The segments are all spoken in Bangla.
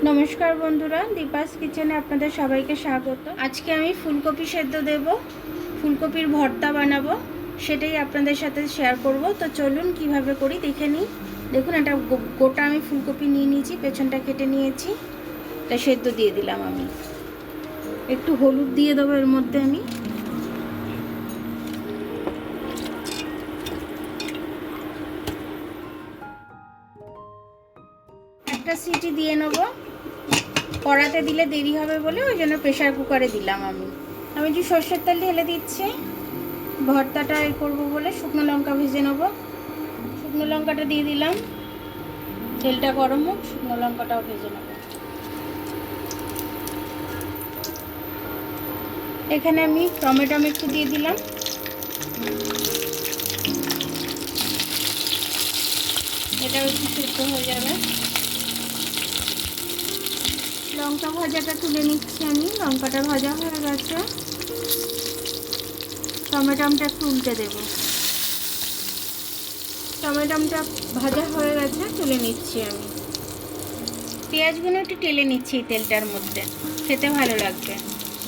নমস্কার বন্ধুরা, দীপাস কিচেনে আপনাদের সবাইকে স্বাগত। আজকে আমি ফুলকপি সেদ্ধ দেব, ফুলকপির ভর্তা বানাবো, সেটাই আপনাদের সাথে শেয়ার করব। তো চলুন কিভাবে করি দেখে নিই। দেখুন, এটা গোটা আমি ফুলকপি নিয়ে নিয়েছি, পেছনটা কেটে নিয়েছি, এটা সেদ্ধ দিয়ে দিলাম। আমি একটু হলুদ দিয়ে দেবো এর মধ্যে। আমি একটা সিটি দিয়ে নেব, কড়াতে দিলে দেরি হবে বলে ওই জন্য প্রেশার কুকারে দিলাম। আমি যে সর্ষের তেল ঢেলে দিচ্ছি, ভর্তাটা করবো বলে। শুকনো লঙ্কা ভেজে নেবো, শুকনো লঙ্কাটা দিয়ে দিলাম। তেলটা গরম হোক, শুকনো লঙ্কাটাও ভেজে নেব। এখানে আমি টমেটো একটু দিয়ে দিলাম, এটাও একটু সেদ্ধ হয়ে যাবে। লঙ্কা ভাজাটা তুলে নিচ্ছি আমি, লঙ্কাটা ভাজা হয়ে গেছে। টমেটোটা একটু উল্টে দেব। টমেটোটা ভাজা হয়ে গেছে, তুলে নিচ্ছি আমি। পেঁয়াজগুলো একটু টেলে নিচ্ছি এই তেলটার মধ্যে, খেতে ভালো লাগবে।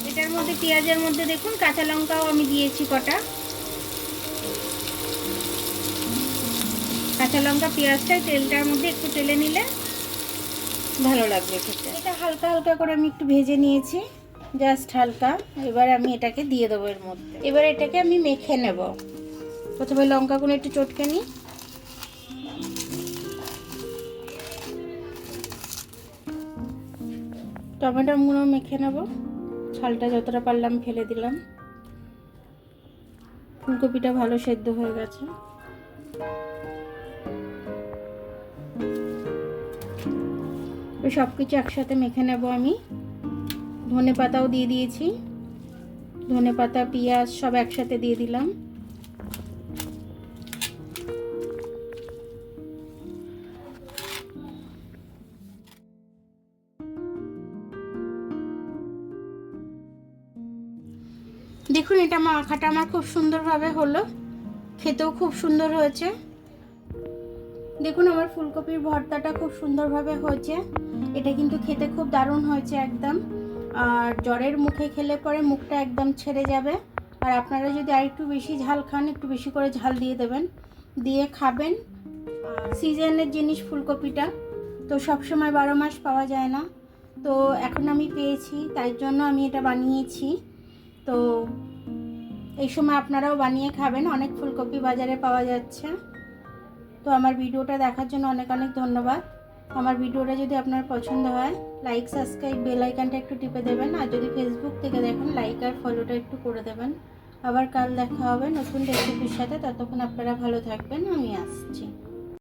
এটার মধ্যে পেঁয়াজের মধ্যে দেখুন কাঁচা লঙ্কাও আমি দিয়েছি কটা। কাঁচা লঙ্কা পেঁয়াজটাই তেলটার মধ্যে একটু টেলে নিলে ভালো লাগবে খেতে। এটা হালকা হালকা করে আমি একটু ভেজে নিয়েছি, জাস্ট হালকা। এবার আমি এটাকে দিয়ে দেবো এর মধ্যে। এবার এটাকে আমি মেখে নেব। প্রথমে লঙ্কাগুলো একটু চটকে নিই, টমেটোগুলো মেখে নেব। ছালটা যতটা পারলাম ফেলে দিলাম। ফুলকপিটা ভালো সেদ্ধ হয়ে গেছে। সব কিছু একসাথে মেখে নেব আমি। ধনে পাতাও দিয়ে দিয়েছি, ধনে পাতা পেঁয়াজ সব একসাথে দিয়ে দিলাম। দেখুন, এটা মাখাটা আমার খুব সুন্দরভাবে হলো, খেতেও খুব সুন্দর হয়েছে। দেখুন, আমার ফুলকপির ভর্তাটা খুব সুন্দরভাবে হয়েছে। এটা কিন্তু খেতে খুব দারুণ হয়েছে একদম। আর জ্বরের মুখে খেলে পরে মুখটা একদম ছেড়ে যাবে। আর আপনারা যদি আর একটু বেশি ঝাল খান, একটু বেশি করে ঝাল দিয়ে দেবেন, দিয়ে খাবেন। সিজনের জিনিস ফুলকপিটা, তো সবসময় 12 মাস পাওয়া যায় না। তো এখন আমি পেয়েছি, তাই জন্য আমি এটা বানিয়েছি। তো এই সময় আপনারাও বানিয়ে খাবেন, অনেক ফুলকপি বাজারে পাওয়া যাচ্ছে। তো আমার ভিডিওটা দেখার জন্য অনেক অনেক ধন্যবাদ। আমার ভিডিওটা যদি আপনার পছন্দ হয়, লাইক, সাবস্ক্রাইব, বেল আইকনটা একটু টিপে দেবেন। আর যদি ফেসবুক থেকে দেখেন, লাইক আর ফলোটা একটু করে দেবেন। আবার কাল দেখা হবে নতুন রেসিপির সাথে। ততক্ষণ আপনারা ভালো থাকবেন, আমি আসছি।